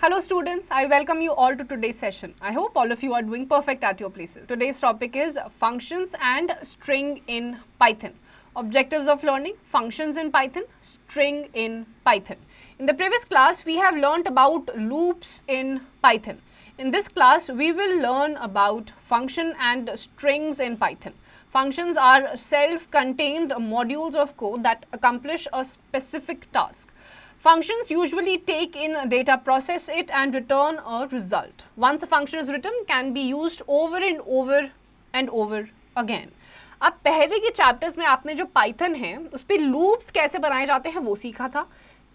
Hello students, I welcome you all to today's session. I hope all of you are doing perfect at your places. Today's topic is functions and string in Python. Objectives of learning, functions in Python, string in Python. In the previous class, we have learnt about loops in Python. In this class, we will learn about function and strings in Python. Functions are self-contained modules of code that accomplish a specific task. Functions usually take in data, process it and return a result. Once a function is written, can be used over and over again. अब पहले के chapters में आपने जो Python है उस पर loops कैसे बनाए जाते हैं वो सीखा था.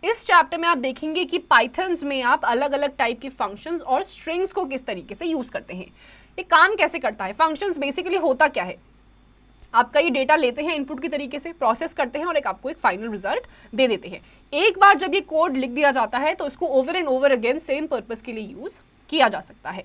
इस चैप्टर में आप देखेंगे कि पाइथन्स में आप अलग अलग टाइप की फंक्शंस और स्ट्रिंग्स को किस तरीके से यूज़ करते हैं. ये काम कैसे करता है. फंक्शंस बेसिकली होता क्या है, आपका ये डेटा लेते हैं इनपुट की तरीके से, प्रोसेस करते हैं और आपको एक फाइनल रिजल्ट दे देते हैं. एक बार जब ये कोड लिख दिया जाता है तो इसको over and over again same purpose के लिए यूज किया जा सकता है.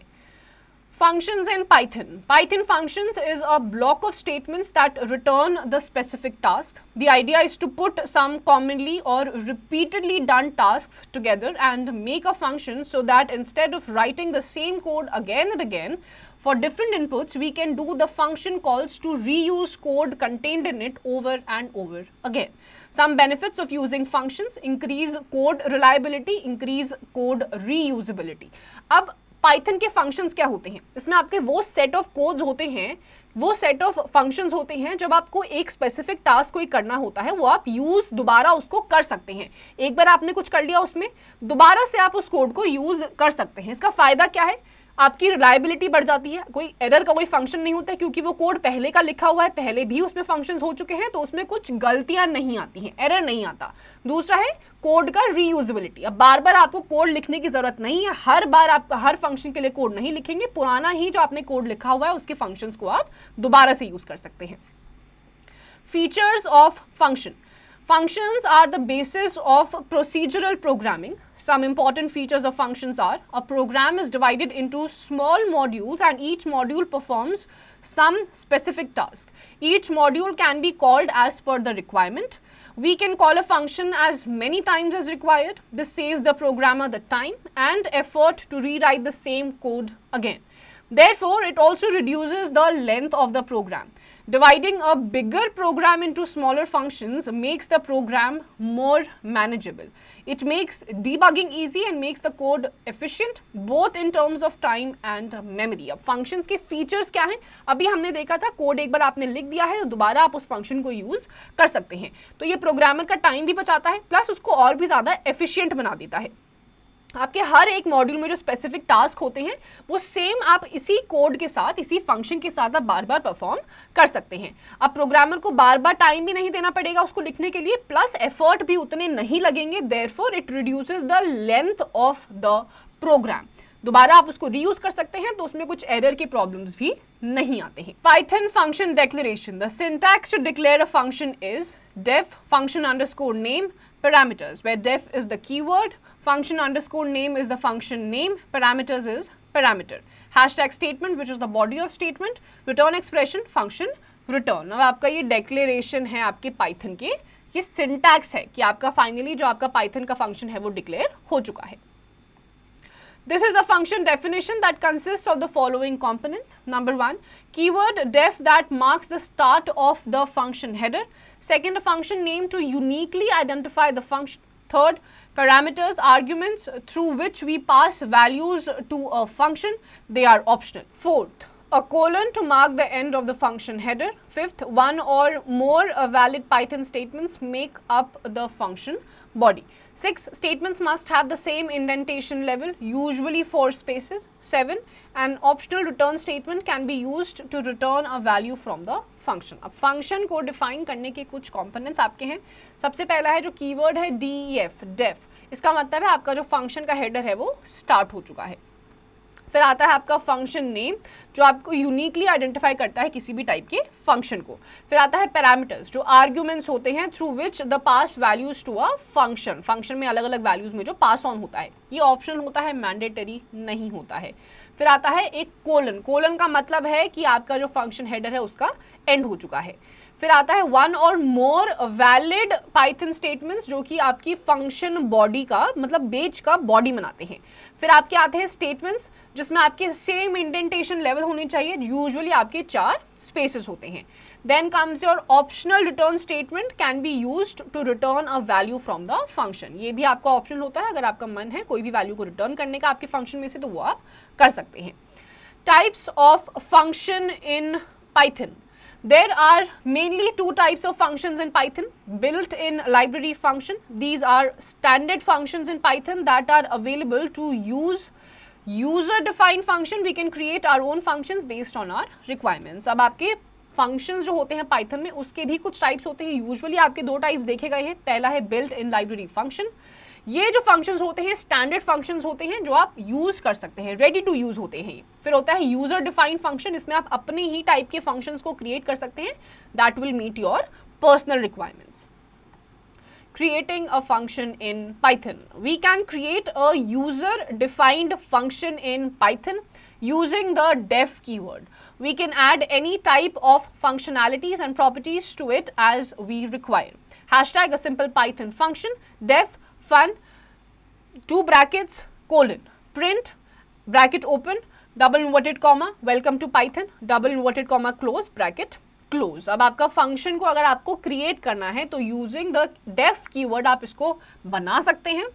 Functions in Python. Python functions is a block of statements that return the specific task. The idea is to put some commonly or repeatedly done tasks together and make a function so that instead of writing the same code again and again for different inputs, we can do the function calls to reuse code contained in it over and over again. Some benefits of using functions: increase code reliability, increase code reusability. अब Python के functions क्या होते हैं, इसमें आपके वो set of codes होते हैं, वो सेट ऑफ फंक्शंस होते हैं जब आपको एक स्पेसिफिक टास्क कोई करना होता है वो आप यूज दोबारा उसको कर सकते हैं. एक बार आपने कुछ कर लिया उसमें दोबारा से आप उस कोड को यूज कर सकते हैं. इसका फायदा क्या है, आपकी रिलायबिलिटी बढ़ जाती है, कोई एरर का कोई फंक्शन नहीं होता है क्योंकि वो कोड पहले का लिखा हुआ है, पहले भी उसमें फंक्शंस हो चुके हैं तो उसमें कुछ गलतियां नहीं आती हैं, एरर नहीं आता. दूसरा है कोड का रीयूजेबिलिटी. अब बार बार आपको कोड लिखने की जरूरत नहीं है, हर बार आप हर फंक्शन के लिए कोड नहीं लिखेंगे, पुराना ही जो आपने कोड लिखा हुआ है उसके फंक्शंस को आप दोबारा से यूज कर सकते हैं. Features of function. Functions are the basis of procedural programming. Some important features of functions are: a program is divided into small modules and each module performs some specific task. Each module can be called as per the requirement. We can call a function as many times as required. This saves the programmer the time and effort to rewrite the same code again. Therefore, it also reduces the length of the program. Dividing a bigger program into smaller functions makes the program more manageable. It makes debugging easy and makes the code efficient both in terms of time and memory. अब functions के features क्या हैं, अभी हमने देखा था code एक बार आपने लिख दिया है तो दोबारा आप उस function को यूज कर सकते हैं. तो ये प्रोग्रामर का टाइम भी बचाता है प्लस उसको और भी ज़्यादा एफिशिएंट बना देता है. आपके हर एक मॉड्यूल में जो स्पेसिफिक टास्क होते हैं वो सेम आप इसी कोड के साथ, इसी फंक्शन के साथ आप बार बार परफॉर्म कर सकते हैं. अब प्रोग्रामर को बार बार टाइम भी नहीं देना पड़ेगा उसको लिखने के लिए, प्लस एफर्ट भी उतने नहीं लगेंगे. Therefore it reduces the length of the program. दोबारा आप उसको रीयूज कर सकते हैं तो उसमें कुछ एरर के प्रॉब्लम्स भी नहीं आते हैं. Python function declaration. The syntax to declare a function is def function underscore name parameters, where def is the keyword, function underscore name is the function name, parameters is parameter. Hashtag statement which is the body of statement, return expression function return. अब आपका ये declaration है आपके Python के, ये syntax है कि आपका फाइनली जो आपका पाइथन का फंक्शन है वो डिक्लेयर हो चुका है. This is a function definition that consists of the following components. Number 1, keyword def that marks the start of the function header. Second, a function name to uniquely identify the function. Third, parameters, arguments through which we pass values to a function. They are optional. Fourth, a colon to mark the end of the function header. Fifth, one or more valid Python statements make up the function body. 6, statements must have the same indentation level, usually 4 spaces. 7, an optional return statement can be used to return a value from the function. अब function को define करने के कुछ components आपके हैं. सबसे पहला है जो keyword है def. इसका मतलब है आपका जो function का header है वो start हो चुका है. फिर आता है आपका फंक्शन नेम जो आपको यूनिकली आइडेंटिफाई करता है किसी भी टाइप के फंक्शन को. फिर आता है पैरामीटर्स जो आर्ग्यूमेंट्स होते हैं through which the pass values to a function. Function में अलग अलग वैल्यूज में जो पास ऑन होता है, ये ऑप्शनल होता है, मैंडेटरी नहीं होता है. फिर आता है एक कोलन. कोलन का मतलब है कि आपका जो फंक्शन हेडर है उसका एंड हो चुका है. फिर आता है वन और मोर वैलिड पाइथन स्टेटमेंट्स जो कि आपकी फंक्शन बॉडी का मतलब बेच का बॉडी बनाते हैं। फिर आपके आते हैं स्टेटमेंट्स जिसमें आपके सेम इंडेंटेशन लेवल होनी चाहिए, यूजुअली आपके 4 स्पेसेस होते हैं। Then comes your optional return statement can be used to return a value from the function. ये भी आपका ऑप्शनल होता है, अगर आपका मन है कोई भी वैल्यू को रिटर्न करने का आपके फंक्शन में से तो वो आप कर सकते हैं। Types of function in Python. There are mainly 2 types of functions in Python. Built-in library function. These are standard functions in Python that are available to use user-defined function. We can create our own functions based on our requirements. अब आपके functions जो होते हैं Python में उसके भी कुछ types होते हैं. Usually आपके 2 types देखे गए हैं. पहला है built-in library function. ये जो फंक्शंस होते हैं स्टैंडर्ड फंक्शंस होते हैं जो आप यूज कर सकते हैं, रेडी टू यूज होते हैं। फिर होता है यूजर डिफाइंड फंक्शन, इसमें आप अपने ही टाइप के फंक्शंस को क्रिएट कर सकते हैं that will meet your personal requirements. Creating a function in Python. We can create a user defined function in Python using the def keyword. We can add any type of functionalities and properties to it as we require. Hashtag a simple Python function def fun 2 brackets colon print bracket open double inverted comma welcome to Python double inverted comma close bracket close। अब आपका function को अगर आपको create करना है तो using the def keyword आप इसको बना सकते हैं।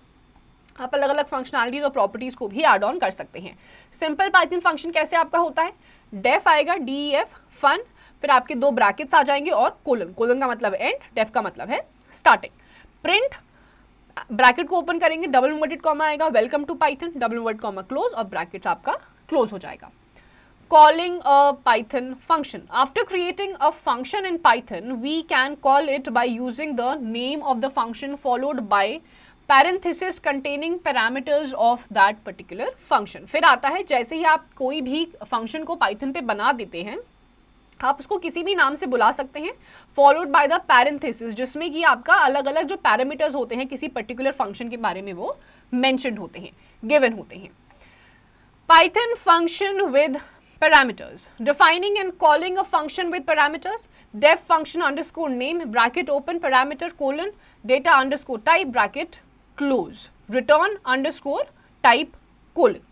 आप अलग अलग फंक्शनैलिटीज और प्रॉपर्टीज को भी ऐड ऑन कर सकते हैं। सिंपल पाइथन फंक्शन कैसे आपका होता है, डेफ आएगा DEF फन, फिर आपके 2 ब्रैकेट्स आ जाएंगे और कोलन, कोलन का मतलब एंड, डेफ का मतलब है स्टार्टिंग। प्रिंट ब्रैकेट को ओपन करेंगे, डबल इन्वर्टेड कॉमा आएगा, welcome to Python, double inverted comma close और ब्रैकेट आपका क्लोज हो जाएगा। Calling a Python function. After creating a function in Python, we can call it by using the name of the function followed by parenthesis containing parameters of that particular function. फिर आता है जैसे ही आप कोई भी function को Python पे बना देते हैं आप उसको किसी भी नाम से बुला सकते हैं, फॉलोड बाय द पैरेंथेसिस जिसमें कि आपका अलग अलग जो पैरामीटर्स होते हैं किसी पर्टिकुलर फंक्शन के बारे में वो मेंशन होते हैं, गिवन होते हैं। Python function with parameters. Defining and calling a function with parameters. Def function underscore name bracket open parameter colon data underscore type bracket close. Return underscore type colon.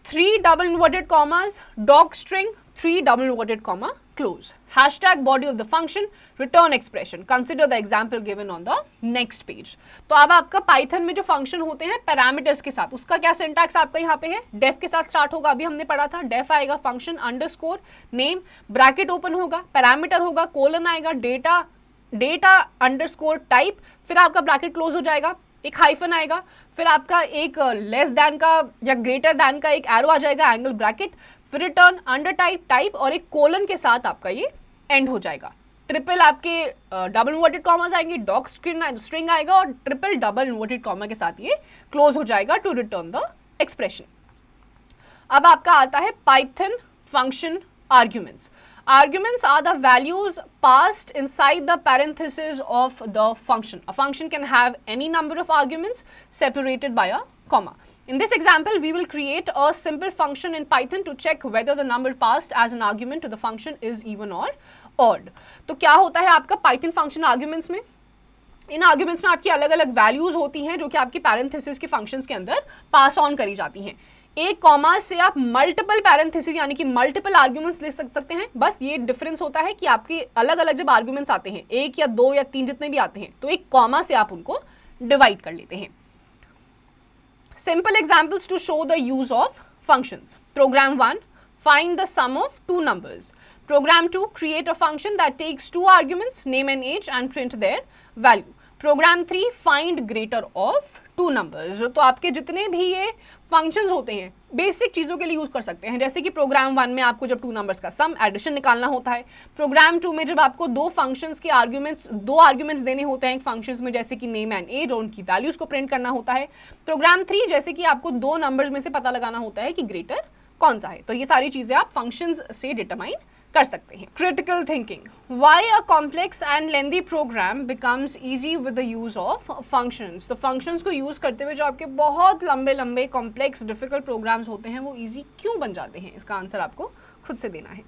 3 double inverted commas doc string 3 double inverted comma close. Hashtag body of the function return expression. Consider the example given on the next page. तो अब आपका Python में जो function होते हैं parameters के साथ, उसका क्या सिंटैक्स आपका यहाँ पे है, डेफ के साथ स्टार्ट होगा, अभी हमने पढ़ा था डेफ आएगा function underscore name bracket open होगा, पैरामीटर होगा, कोलन आएगा, डेटा अंडरस्कोर टाइप, फिर आपका ब्रैकेट क्लोज हो जाएगा, एक हाइफन आएगा, फिर आपका एक लेस दैन का या ग्रेटर दैन का एक एरो आ जाएगा, एंगल ब्रैकेट, फिर रिटर्न अंडर टाइप और एक कोलन के साथ आपका ये एंड हो जाएगा। ट्रिपल आपके डबल इन्वर्टेड कॉमास आएंगे, डॉक स्ट्रिंग आएगा और ट्रिपल डबल इन्वर्टेड कॉमा के साथ ये क्लोज हो जाएगा टू रिटर्न द एक्सप्रेशन। अब आपका आता है Python function arguments. Arguments are the values passed inside the parentheses of the function. A function can have any number of arguments separated by a comma. In this example, we will create a simple function in Python to check whether the number passed as an argument to the function is even or odd. तो क्या होता है आपका Python function arguments में? इन arguments में आपकी अलग अलग वैल्यूज होती हैं जो कि आपकी पैरेंथेसिस के फंक्शंस के अंदर पास ऑन करी जाती हैं। एक कॉमा से आप मल्टीपल पैरेंथेसिस यानी कि मल्टीपल आर्ग्यूमेंट्स लिख सकते हैं। बस ये डिफरेंस होता है कि आपके अलग अलग जब आर्ग्यूमेंट्स आते हैं, 1 या 2 या 3 जितने भी आते हैं, तो एक कॉमा से आप उनको डिवाइड कर लेते हैं। Simple examples to show the use of functions. Program 1, find the sum of 2 numbers. Program 2, create a function that takes 2 arguments, name and age, and print their value. Program 3, find greater of 2 numbers. तो आपके जितने भी ये functions होते हैं basic चीज़ों के लिए यूज़ कर सकते हैं, जैसे कि प्रोग्राम 1 में आपको जब 2 नंबर्स का सम एडिशन निकालना होता है, प्रोग्राम 2 में जब आपको 2 फंक्शंस के दो आर्ग्यूमेंट्स देने होते हैं फंक्शंस में, जैसे कि नेम एंड एज और उनकी वैल्यूज को प्रिंट करना होता है, प्रोग्राम 3 जैसे कि आपको 2 नंबर्स में से पता लगाना होता है कि ग्रेटर कौन सा है। तो ये सारी चीज़ें आप फंक्शंस से डिटरमाइन कर सकते हैं। Critical thinking, why a complex and lengthy program becomes easy with the use of functions. तो फंक्शंस को यूज करते हुए जो आपके बहुत लंबे लंबे कॉम्प्लेक्स डिफिकल्ट प्रोग्राम्स होते हैं वो इजी क्यों बन जाते हैं, इसका आंसर आपको खुद से देना है।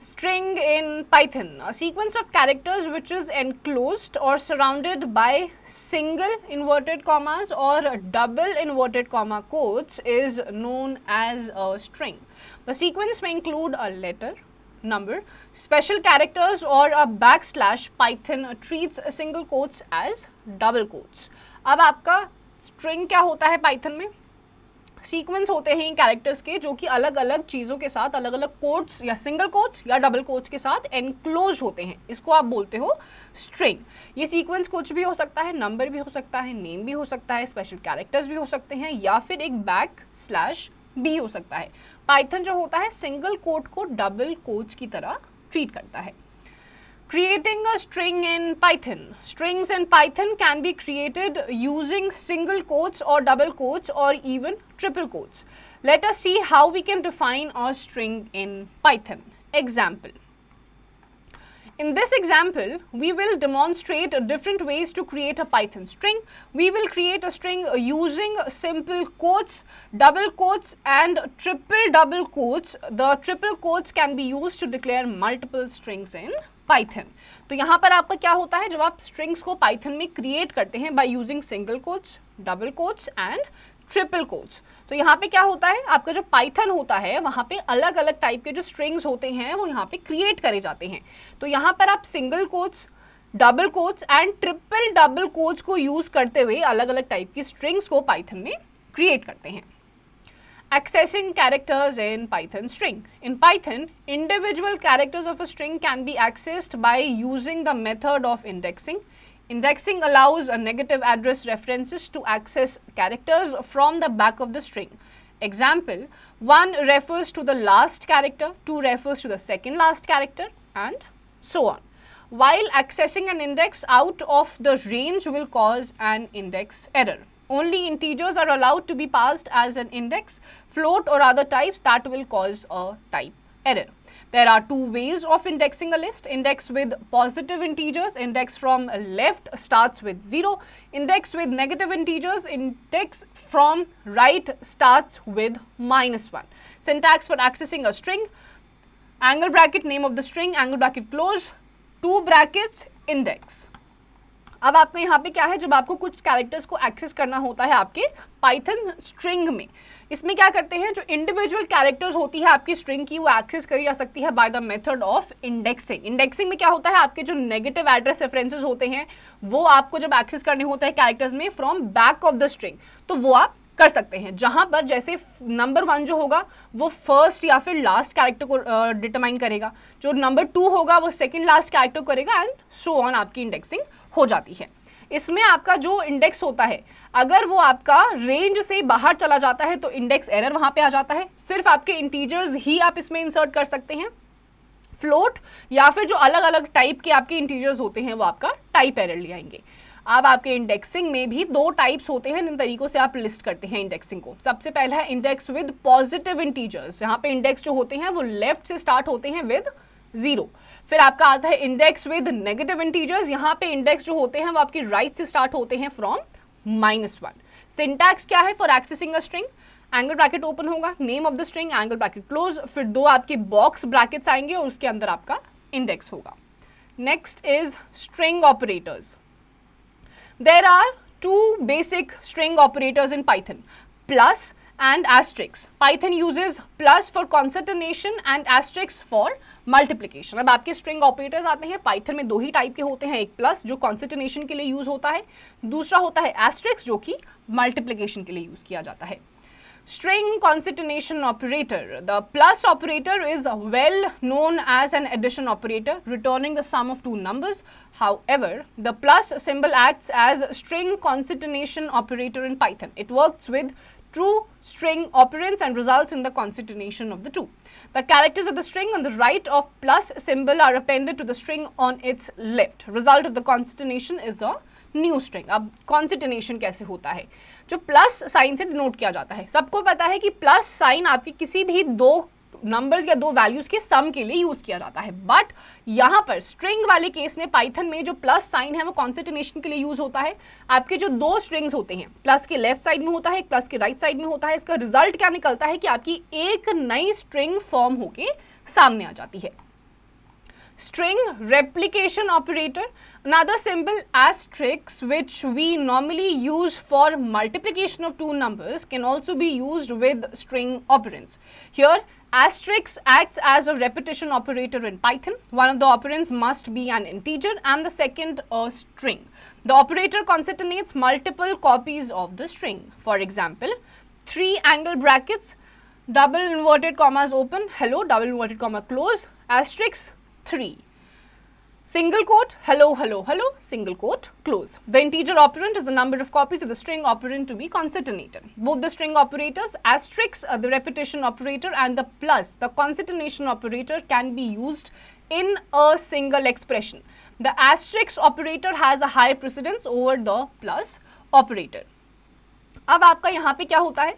String in Python, a sequence of characters which is enclosed or surrounded by single inverted commas or double inverted comma quotes is known as a string. The sequence may include a letter, number, special characters or a backslash. Python treats single quotes as double quotes. अब आपका string क्या होता है Python में? Sequence होते हैं इन characters के जो कि अलग अलग चीज़ों के साथ अलग अलग कोट्स या सिंगल कोट्स या डबल कोट्स के साथ एनक्लोज होते हैं. इसको आप बोलते हो स्ट्रिंग. ये सीक्वेंस कुछ भी हो सकता है, नंबर भी हो सकता है, नेम भी हो सकता है, स्पेशल कैरेक्टर्स भी हो सकते हैं या फिर एक बैक स्लैश भी हो सकता है. पाइथन जो होता है सिंगल कोट को डबल कोट्स की तरह ट्रीट करता है. Creating a string in Python. Strings in Python can be created using single quotes or double quotes or even triple quotes. Let us see how we can define a string in Python. Example. In this example, we will demonstrate different ways to create a Python string. We will create a string using simple quotes, double quotes and triple double quotes. The triple quotes can be used to declare multiple strings in Python. तो यहाँ पर आपका क्या होता है जब आप strings को पाइथन में क्रिएट करते हैं by using single quotes, double quotes and triple quotes. तो यहाँ पे क्या होता है आपका जो पाइथन होता है वहाँ पे अलग अलग टाइप के जो स्ट्रिंग्स होते हैं वो यहाँ पे क्रिएट करे जाते हैं. तो यहाँ पर आप single quotes, double quotes and triple double quotes को यूज करते हुए अलग अलग टाइप की स्ट्रिंग्स को पाइथन में क्रिएट करते हैं. Accessing characters in Python string. In Python, individual characters of a string can be accessed by using the method of indexing. Indexing allows a negative address references to access characters from the back of the string. Example, 1 refers to the last character, 2 refers to the second last character, and so on. While accessing an index out of the range will cause an index error. Only integers are allowed to be passed as an index, float or other types that will cause a type error. There are two ways of indexing a list. Index with positive integers, index from left starts with 0. Index with negative integers, index from right starts with -1. Syntax for accessing a string, angle bracket name of the string, angle bracket close, 2 brackets index. अब आपको यहाँ पे क्या है जब आपको कुछ characters को एक्सेस करना होता है आपके पाइथन स्ट्रिंग में, इसमें क्या करते हैं जो इंडिविजुअल कैरेक्टर्स होती है आपकी स्ट्रिंग की वो एक्सेस करी जा सकती है by the method of indexing. Indexing में क्या होता है आपके जो नेगेटिव एड्रेस रेफरेंसेस होते हैं वो आपको जब एक्सेस करने होता है कैरेक्टर्स में from back of the string तो वो आप कर सकते हैं. जहां पर जैसे नंबर 1 जो होगा वो फर्स्ट या फिर लास्ट कैरेक्टर को डिटरमाइन करेगा, जो नंबर 2 होगा वो सेकंड लास्ट कैरेक्टर करेगा एंड सो ऑन आपकी इंडेक्सिंग हो जाती है. इसमें आपका जो इंडेक्स होता है अगर वो आपका रेंज से बाहर चला जाता है तो इंडेक्स एरर वहां पे आ जाता है. सिर्फ आपके इंटीजर्स ही आप इसमें इंसर्ट कर सकते हैं. फ्लोट या फिर जो अलग अलग टाइप के आपके इंटीजर्स होते हैं वो आपका टाइप एरर ले आएंगे. अब आपके इंडेक्सिंग में भी 2 टाइप्स होते हैं, इन तरीकों से आप लिस्ट करते हैं इंडेक्सिंग को. सबसे पहला है इंडेक्स विद पॉजिटिव इंटीजर्स. यहाँ पे इंडेक्स जो होते हैं वो लेफ्ट से स्टार्ट होते हैं विद 0. फिर आपका आता है इंडेक्स विद नेगेटिव इंटीजर्स. यहाँ पे इंडेक्स जो होते हैं वो आपकी राइट से स्टार्ट होते हैं फ्रॉम -1. सिंटैक्स क्या है for accessing a string, angle bracket open होगा, name of the string, angle bracket close, फिर 2 आपके बॉक्स ब्रैकेट्स आएंगे और उसके अंदर आपका इंडेक्स होगा. Next is string operators. There are 2 basic string operators in Python, plus and asterisk. Python uses plus for concatenation and asterisk for multiplication. अब आपके string operators आते हैं, Python में 2 ही टाइप के होते हैं, एक plus जो concatenation के लिए यूज होता है, दूसरा होता है asterisk जो कि multiplication के लिए यूज किया जाता है. String concatenation operator. The plus operator is well known as an addition operator, returning the sum of 2 numbers. However, the plus symbol acts as string concatenation operator in Python. It works with true string operands and results in the concatenation of the 2. The characters of the string on the right of plus symbol are appended to the string on its left. Result of the concatenation is a new string. अब कॉन्सिटनेशन कैसे होता है, जो plus sign से denote किया जाता है. सबको पता है कि प्लस साइन आपकी किसी भी 2 नंबर्स या 2 वैल्यूज के सम के लिए यूज किया जाता है. बट यहाँ पर स्ट्रिंग वाले केस में पाइथन में जो प्लस साइन है वो कॉन्सिटनेशन के लिए यूज होता है. आपके जो 2 स्ट्रिंग्स होते हैं, प्लस के लेफ्ट साइड में होता है, प्लस के राइट साइड में होता है, इसका रिजल्ट क्या निकलता है कि आपकी एक नई स्ट्रिंग फॉर्म होके सामने आ जाती है. String replication operator, another symbol asterisk which we normally use for multiplication of two numbers can also be used with string operands. Here asterisk acts as a repetition operator in Python. One of the operands must be an integer and the second a string. The operator concatenates multiple copies of the string. For example, 3 angle brackets, double inverted commas open, hello, double inverted comma close, asterisk 3. Single quote, hello, hello, hello, single quote, close. The integer operand is the number of copies of the string operand to be concatenated. Both the string operators, asterisk, the repetition operator, and the plus, the concatenation operator, can be used in a single expression. The asterisk operator has a higher precedence over the plus operator. अब आपका यहाँ पे क्या होता है,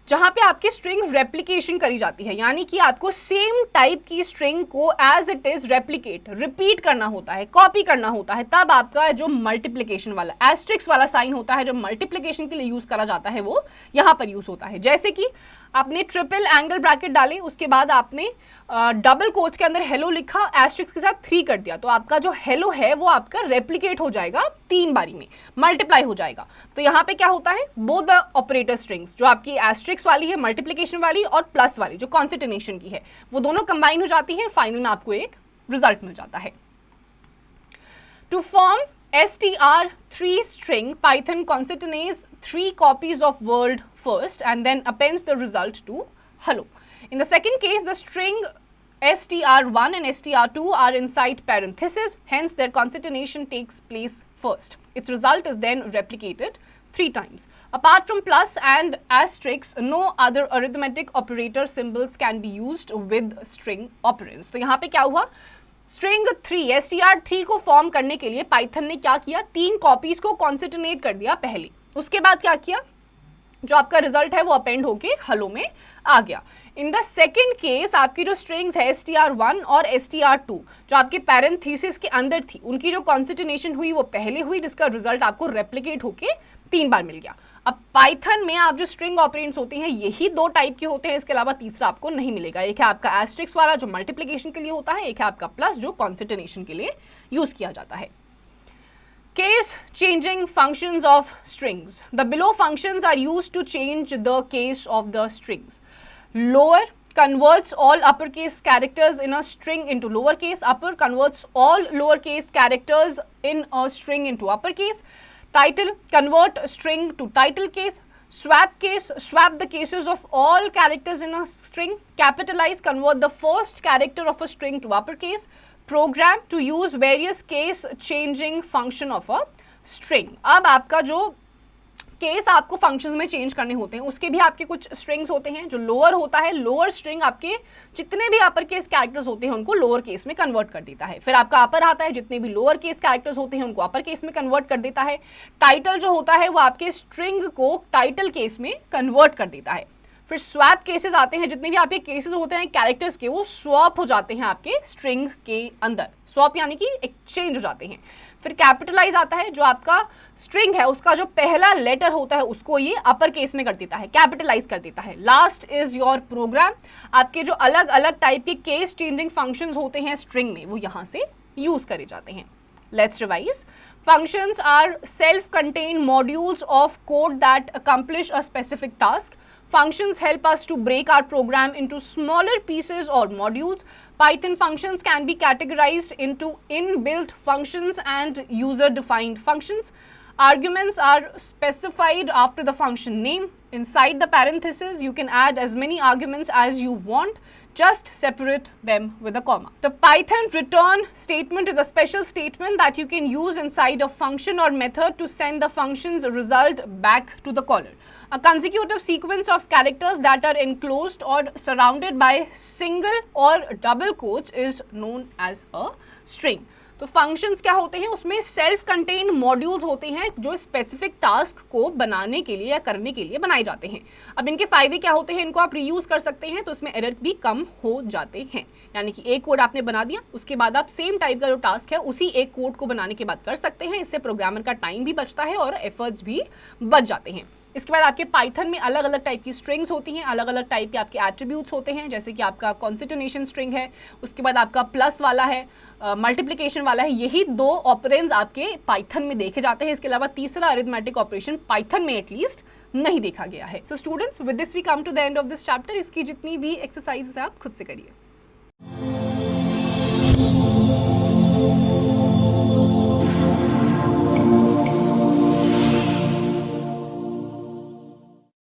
जहाँ पे आपकी स्ट्रिंग रेप्लिकेशन करी जाती है, यानी कि आपको सेम टाइप की स्ट्रिंग को as it is replicate, repeat करना होता है, कॉपी करना होता है, तब आपका जो मल्टीप्लिकेशन वाला एस्ट्रिक्स वाला साइन होता है, जो मल्टीप्लिकेशन के लिए यूज करा जाता है, वो यहाँ पर यूज होता है. जैसे कि आपने ट्रिपल एंगल ब्रैकेट डाले, उसके बाद आपने डबल कोट्स के अंदर हेलो लिखा, एस्ट्रिक्स के साथ 3 कर दिया, तो आपका जो हेलो है वो आपका रेप्लिकेट हो जाएगा 3 बारी में, मल्टीप्लाई हो जाएगा. तो यहाँ पे क्या होता है, बोथ द ऑपरेटर स्ट्रिंग्स, जो आपकी एस्ट्रिक्स वाली है मल्टीप्लिकेशन वाली और प्लस वाली जो कॉन्सेटेनेशन की है, वो दोनों कंबाइन हो जाती है, फाइनल में आपको एक रिजल्ट मिल जाता है. To form str3 string, Python concatenates 3 copies of word first and then appends the result to hello. In the second case, the string str1 and str2 are inside parentheses, hence their concatenation takes place first. Its result is then replicated 3 times. Apart from plus and asterisk, no other arithmetic operator symbols can be used with string operands. तो यहाँ पे क्या हुआ, string 3 str3 को form करने के लिए Python ने क्या किया, 3 कॉपीज को कॉन्सेटेनेट कर दिया पहले, उसके बाद क्या किया, जो आपका रिजल्ट है वो अपेंड होके हेलो में आ गया. इन द सेकेंड केस आपकी जो स्ट्रिंग्स है str1 और str2 जो आपके पैरेंथेसिस के अंदर थी, उनकी जो कॉन्सेटेनेशन हुई वो पहले हुई, जिसका रिजल्ट आपको रेप्लिकेट होके 3 बार मिल गया. अब पाइथन में आप जो स्ट्रिंग ऑपरेंड्स होते हैं यही 2 टाइप के होते हैं, इसके अलावा तीसरा आपको नहीं मिलेगा. एक है आपका एस्ट्रिक्स वाला जो मल्टीप्लिकेशन के लिए होता है, एक है आपका प्लस जो कॉन्सेटेनेशन के लिए यूज किया जाता है. Case changing functions of strings. The below functions are used to change the case of the strings. Lower converts all uppercase characters in a string into lowercase. Upper converts all lowercase characters in a string into uppercase. Title, convert string to title case. Swap case, swap the cases of all characters in a string. Capitalize, convert the first character of a string to uppercase. Program, to use various case changing function of a string. अब आपका जो case आपको functions में change करने होते हैं, उसके भी आपके कुछ स्ट्रिंग्स होते हैं. जो लोअर होता है, लोअर स्ट्रिंग आपके जितने भी अपर केस कैरेक्टर्स होते हैं उनको लोअर केस में कन्वर्ट कर देता है. फिर आपका अपर आता है, जितने भी लोअर केस कैरेक्टर्स होते हैं उनको अपर केस में कन्वर्ट कर देता है. टाइटल जो होता है वो आपके स्ट्रिंग को टाइटल केस में कन्वर्ट कर देता है. फिर स्वैप केसेस आते हैं, जितने भी आपके केसेस होते हैं कैरेक्टर्स के, वो स्वैप हो जाते हैं आपके स्ट्रिंग के अंदर. स्वैप यानी कि एक्सचेंज हो जाते हैं. फिर कैपिटलाइज आता है, जो आपका स्ट्रिंग है उसका जो पहला लेटर होता है उसको ये अपर केस में कर देता है, कैपिटलाइज कर देता है. Last is your program. आपके जो अलग अलग टाइप के केस चेंजिंग फंक्शंस होते हैं स्ट्रिंग में, वो यहाँ से यूज करे जाते हैं. Let's revise. Functions are self-contained modules of code that accomplish a specific task. Functions help us to break our program into smaller pieces or modules. Python functions can be categorized into inbuilt functions and user-defined functions. Arguments are specified after the function name. Inside the parentheses, you can add as many arguments as you want. Just separate them with a comma. The Python return statement is a special statement that you can use inside a function or method to send the function's result back to the caller. A consecutive sequence of characters that are enclosed or surrounded by single or double quotes is known as a string. तो functions क्या होते हैं, उसमें self contained modules होते हैं जो specific task को बनाने के लिए या करने के लिए बनाए जाते हैं. अब इनके फायदे क्या होते हैं, इनको आप रीयूज कर सकते हैं तो इसमें एरर भी कम हो जाते हैं. यानी कि एक कोड आपने बना दिया, उसके बाद आप सेम टाइप का जो टास्क है उसी एक कोड को बनाने के बाद कर सकते हैं. इससे प्रोग्रामर का टाइम भी बचता है और एफर्ट्स भी बच जाते हैं. इसके बाद आपके पाइथन में अलग अलग टाइप की स्ट्रिंग्स होती हैं, अलग अलग टाइप के आपके एट्रीब्यूट्स होते हैं, जैसे कि आपका कॉन्स्टिट्यूशन स्ट्रिंग है, उसके बाद आपका प्लस वाला है, मल्टीप्लिकेशन वाला है। यही 2 ऑपरेंड्स आपके पाइथन में देखे जाते हैं। इसके अलावा तीसरा अरिथमेटिक ऑपरेशन पाइथन में एटलीस्ट नहीं देखा गया है। So students, with this we come to the end of this chapter. इसकी जितनी भी एक्सरसाइज है आप खुद से करिए।